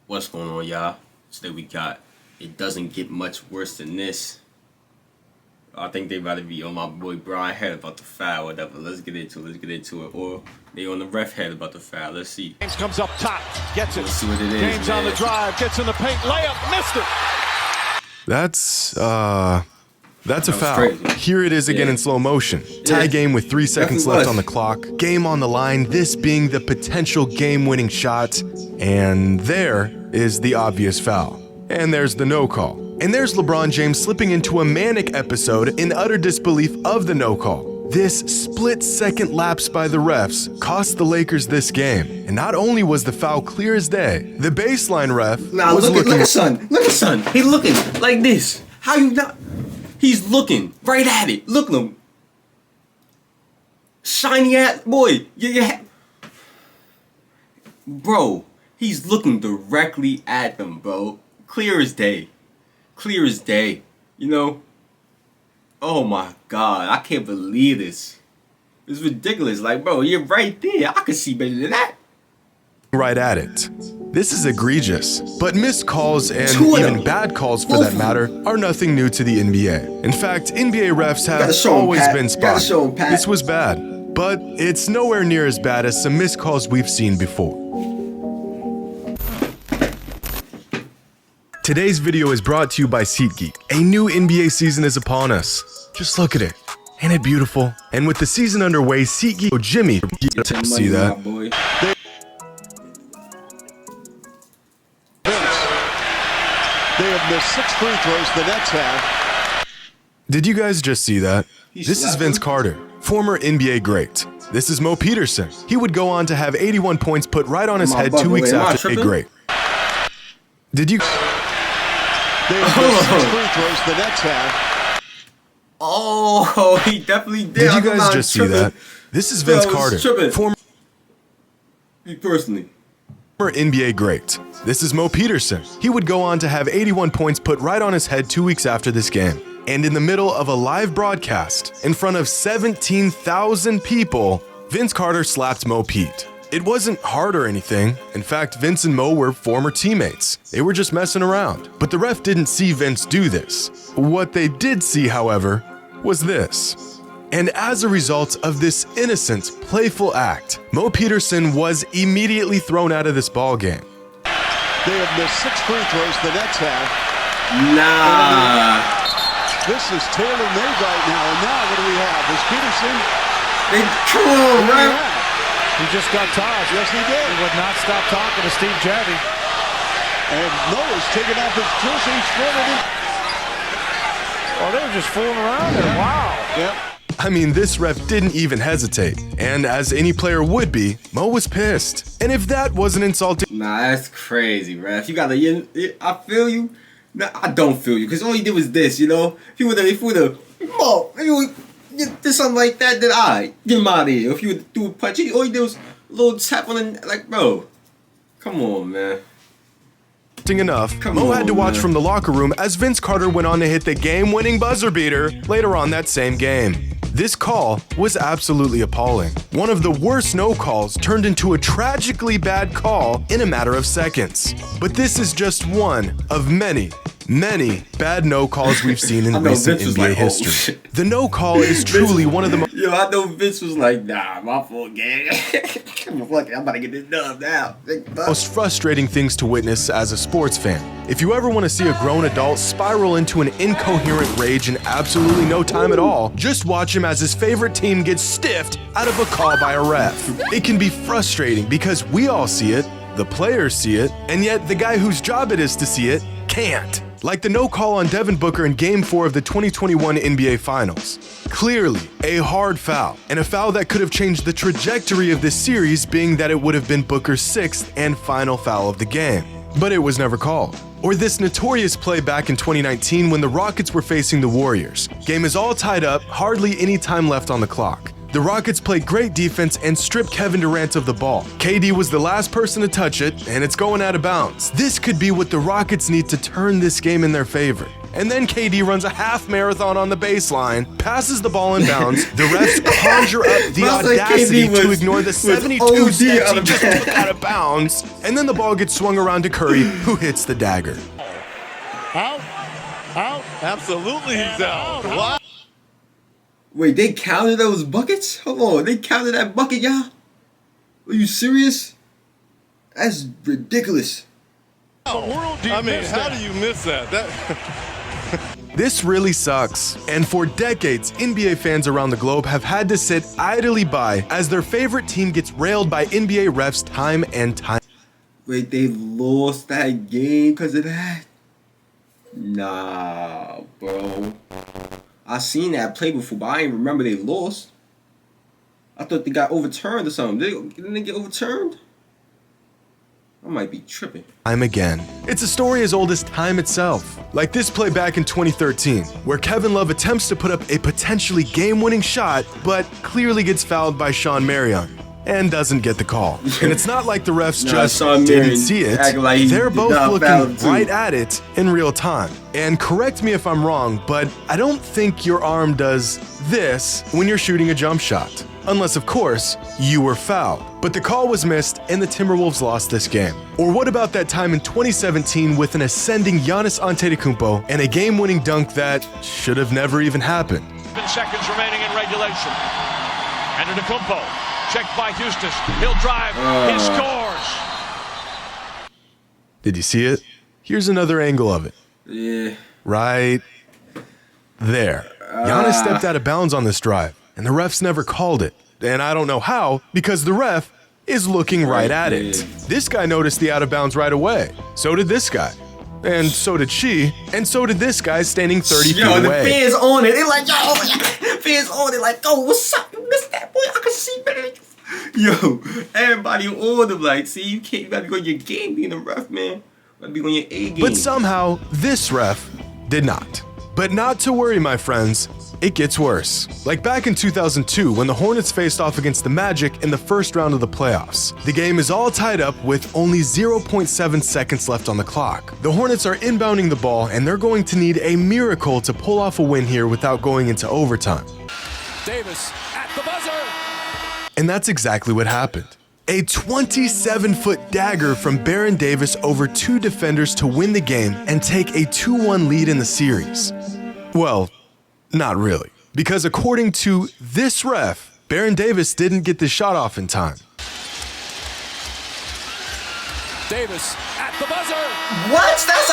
What's going on, y'all? Today we got It Doesn't Get Much Worse Than This. I think they about to be on my boy Brian head about the foul, whatever. Let's get into it. Or they on the ref head about the foul. Let's see. James comes up top, gets it. Let's see what it is. James on the drive, gets in the paint, layup, missed it. That's a foul. Crazy. Here it is again in slow motion. Tie game with 3 seconds left on the clock. Game on the line, this being the potential game-winning shot. And there is the obvious foul. And there's the no call. And there's LeBron James slipping into a manic episode in utter disbelief of the no call. This split-second lapse by the refs cost the Lakers this game. And not only was the foul clear as day, the baseline ref was look at son. He looking like this. How you not? He's looking right at it. Look at him. Shiny ass boy. Yeah. Bro, he's looking directly at them, bro. Clear as day. You know? Oh my God. I can't believe this. It's ridiculous. Like, bro, you're right there. I can see better than that. Right at it. This is egregious, but missed calls and even bad calls for that matter are nothing new to the NBA. In fact, NBA refs have always been spotted. This was bad, but it's nowhere near as bad as some missed calls we've seen before. Today's video is brought to you by SeatGeek. A new NBA season is upon us. Just look at it. Ain't it beautiful? And with the season underway, SeatGeek Jimmy, see that? They have missed 6 free throws, the Nets have. Did you guys just see that? This is Vince Carter, former NBA great. This is Mo Peterson. He would go on to have 81 points put right on his head 2 weeks after a great. Did you? They have missed 6 free throws, the Nets have. Oh, he definitely did. Did you guys just see that? This is Vince Carter, former NBA great. This is Mo Peterson. He would go on to have 81 points put right on his head 2 weeks after this game. And in the middle of a live broadcast, in front of 17,000 people, Vince Carter slapped Mo Pete. It wasn't hard or anything. In fact, Vince and Mo were former teammates. They were just messing around. But the ref didn't see Vince do this. What they did see, however, was this. And as a result of this innocent, playful act, Mo Peterson was immediately thrown out of this ball game. They have missed 6 free throws, the Nets have. Nah. This is tailor-made right now, and now what do we have? Is Peterson? Come on, man. He just got tired. Yes, he did. He would not stop talking to Steve Javy. And Noah's taking off his jersey. He's running. Oh, they were just fooling around there. Wow. Yep. I mean, this ref didn't even hesitate. And as any player would be, Mo was pissed. And if that wasn't insulting... Nah, that's crazy, ref. You gotta... I feel you. Nah, I don't feel you. Because all he did was this, you know? If you would've... Mo, if you did something like that, then get him out of here. If you would do a punch, all he did was a little tap on the... Like, bro. Come on, man. Enough, Mo had to watch from the locker room as Vince Carter went on to hit the game-winning buzzer beater later on that same game. This call was absolutely appalling. One of the worst no calls turned into a tragically bad call in a matter of seconds. But this is just one of many bad no calls we've seen in recent NBA history. The no call is truly one of the most... Yo, I know Vince was like, nah, my fault, gang. I'm about to get this dub now. Most frustrating things to witness as a sports fan. If you ever want to see a grown adult spiral into an incoherent rage in absolutely no time at all, just watch him as his favorite team gets stiffed out of a call by a ref. It can be frustrating because we all see it, the players see it, and yet the guy whose job it is to see it can't. Like the no call on Devin Booker in Game 4 of the 2021 NBA Finals. Clearly, a hard foul, and a foul that could have changed the trajectory of this series, being that it would have been Booker's 6th and final foul of the game. But it was never called. Or this notorious play back in 2019 when the Rockets were facing the Warriors. Game is all tied up, hardly any time left on the clock. The Rockets played great defense and stripped Kevin Durant of the ball. KD was the last person to touch it, and it's going out of bounds. This could be what the Rockets need to turn this game in their favor. and then KD runs a half marathon on the baseline, passes the ball in bounds. The refs conjure up the audacity to ignore the 72 steps he just took out of bounds, and then the ball gets swung around to Curry, who hits the dagger. Out. Absolutely he's out. Wow. Wait, they counted those buckets? Hold on, they counted that bucket, y'all? Are you serious? That's ridiculous. How do you miss that? This really sucks, and for decades, NBA fans around the globe have had to sit idly by as their favorite team gets railed by NBA refs time and time. Wait, they lost that game because of that? Nah, bro. I seen that play before, but I didn't remember they lost. I thought they got overturned or something. Didn't they get overturned? I might be tripping. Time again. It's a story as old as time itself. Like this play back in 2013, where Kevin Love attempts to put up a potentially game-winning shot, but clearly gets fouled by Sean Marion and doesn't get the call. And it's not like the refs just didn't see it. Like they're both looking right at it in real time. And correct me if I'm wrong, but I don't think your arm does this when you're shooting a jump shot. Unless, of course, you were fouled. But the call was missed and the Timberwolves lost this game. Or what about that time in 2017 with an ascending Giannis Antetokounmpo and a game-winning dunk that should have never even happened? 7 seconds remaining in regulation. Antetokounmpo, checked by Houston. He'll drive. He scores. Did you see it? Here's another angle of it. Yeah. Right there. Giannis stepped out of bounds on this drive, and the refs never called it. And I don't know how, because the ref is looking right at it. This guy noticed the out of bounds right away. So did this guy. And so did she. And so did this guy standing 30 feet away. Yo, the fans on it. They like, yo, fans on it. Like, oh, what's up? You missed that, boy. I can see better. Yo, everybody on them. Like, see, you gotta go on your game being a ref, man. You gotta be on your A game. But somehow, this ref did not. But not to worry, my friends. It gets worse. Like back in 2002 when the Hornets faced off against the Magic in the first round of the playoffs. The game is all tied up with only 0.7 seconds left on the clock. The Hornets are inbounding the ball and they're going to need a miracle to pull off a win here without going into overtime. Davis at the buzzer. And that's exactly what happened. A 27-foot dagger from Baron Davis over 2 defenders to win the game and take a 2-1 lead in the series. Well, not really, because according to this ref, Baron Davis didn't get the shot off in time. Davis at the buzzer. What? That's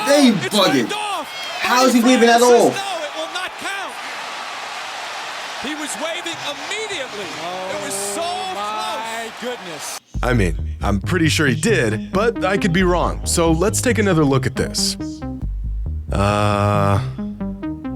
they bugging. How is he waving that off? No, it will not count. He was waving immediately. It was so close. My goodness. I mean, I'm pretty sure he did, but I could be wrong. So let's take another look at this.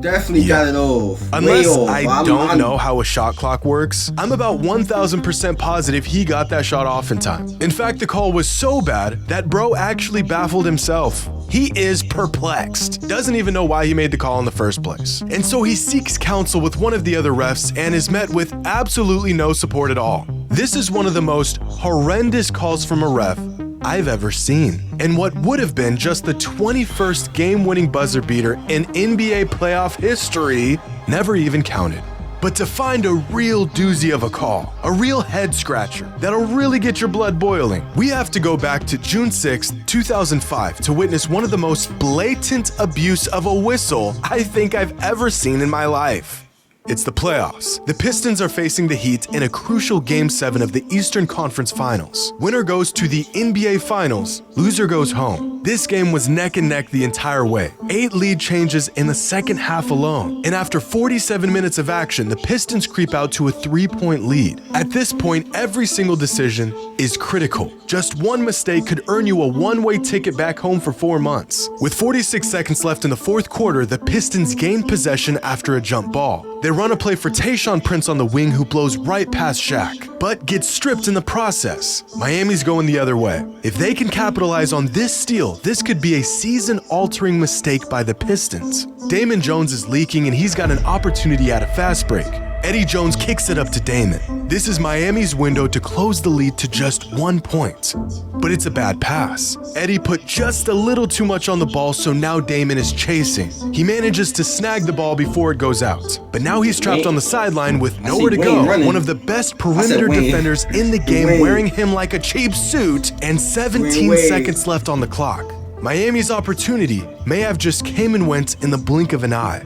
Definitely got it off. Unless off. I don't know how a shot clock works, I'm about 1,000% positive he got that shot off in time. In fact, the call was so bad that bro actually baffled himself. He is perplexed, doesn't even know why he made the call in the first place. And so he seeks counsel with one of the other refs and is met with absolutely no support at all. This is one of the most horrendous calls from a ref I've ever seen. And what would have been just the 21st game-winning buzzer beater in NBA playoff history never even counted. But to find a real doozy of a call, a real head-scratcher that'll really get your blood boiling, we have to go back to June 6, 2005 to witness one of the most blatant abuse of a whistle I think I've ever seen in my life. It's the playoffs. The Pistons are facing the Heat in a crucial Game 7 of the Eastern Conference Finals. Winner goes to the NBA Finals, loser goes home. This game was neck and neck the entire way. 8 lead changes in the second half alone. And after 47 minutes of action, the Pistons creep out to a 3-point lead. At this point, every single decision is critical. Just one mistake could earn you a one-way ticket back home for 4 months. With 46 seconds left in the fourth quarter, the Pistons gain possession after a jump ball. They run a play for Tayshaun Prince on the wing who blows right past Shaq, but gets stripped in the process. Miami's going the other way. If they can capitalize on this steal, this could be a season-altering mistake by the Pistons. Damon Jones is leaking and he's got an opportunity at a fast break. Eddie Jones kicks it up to Damon. This is Miami's window to close the lead to just 1 point. But it's a bad pass. Eddie put just a little too much on the ball, so now Damon is chasing. He manages to snag the ball before it goes out. But now he's trapped on the sideline with nowhere to go. One of the best perimeter defenders in the game wearing him like a cheap suit, and 17 seconds left on the clock. Miami's opportunity may have just came and went in the blink of an eye.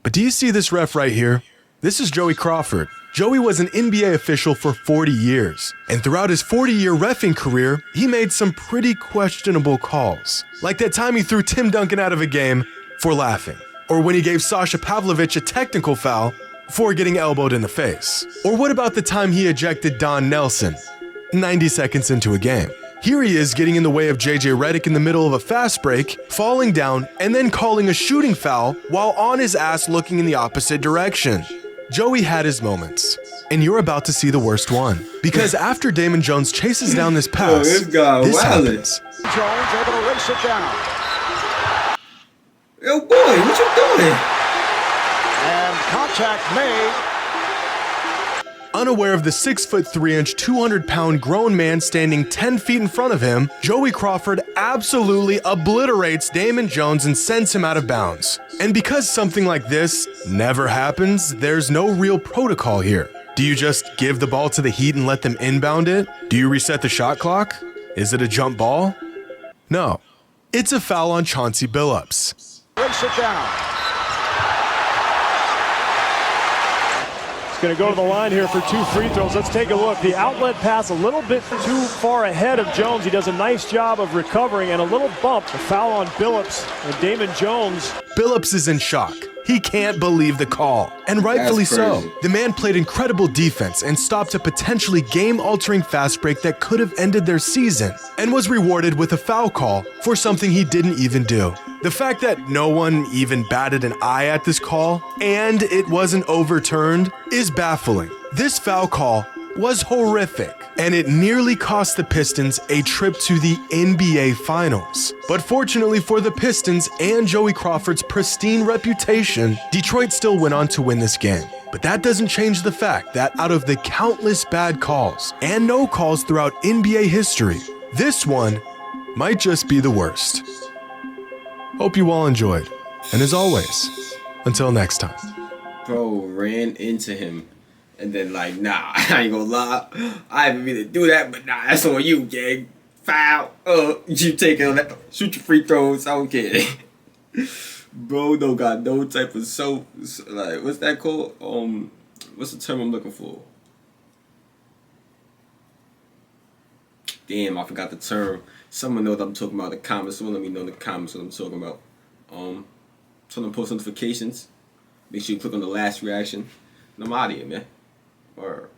But do you see this ref right here? This is Joey Crawford. Joey was an NBA official for 40 years, and throughout his 40-year reffing career, he made some pretty questionable calls. Like that time he threw Tim Duncan out of a game for laughing, or when he gave Sasha Pavlovich a technical foul for getting elbowed in the face. Or what about the time he ejected Don Nelson 90 seconds into a game? Here he is getting in the way of JJ Redick in the middle of a fast break, falling down, and then calling a shooting foul while on his ass looking in the opposite direction. Joey had his moments, and you're about to see the worst one. Because after Damon Jones chases down this pass, this happens. Jones able to race it down. Yo, boy, what you doing? And contact made. Unaware of the 6'3", 200-pound grown man standing 10 feet in front of him, Joey Crawford absolutely obliterates Damon Jones and sends him out of bounds. And because something like this never happens, there's no real protocol here. Do you just give the ball to the Heat and let them inbound it? Do you reset the shot clock? Is it a jump ball? No. It's a foul on Chauncey Billups. Race it down. Going to go to the line here for 2 free throws. Let's take a look. The outlet pass a little bit too far ahead of Jones. He does a nice job of recovering, and a little bump. The foul on Billups and Damon Jones. Billups is in shock. He can't believe the call, and rightfully so. The man played incredible defense and stopped a potentially game-altering fast break that could have ended their season, and was rewarded with a foul call for something he didn't even do. The fact that no one even batted an eye at this call, and it wasn't overturned, is baffling. This foul call was horrific, and it nearly cost the Pistons a trip to the NBA Finals. But fortunately for the Pistons and Joey Crawford's pristine reputation, Detroit still went on to win this game. But that doesn't change the fact that out of the countless bad calls and no calls throughout NBA history, this one might just be the worst. Hope you all enjoyed, and as always, until next time. Bro ran into him. And then like, nah, I ain't gonna lie. I didn't mean to do that, but nah, that's on you, gang. Foul. You take it on that. Shoot your free throws. I don't care. Bro don't got no type of soap. Like, what's that called? What's the term I'm looking for? Damn, I forgot the term. Someone know what I'm talking about in the comments. Someone let me know in the comments what I'm talking about. Turn on post notifications. Make sure you click on the last reaction. And I'm out of here, man. Or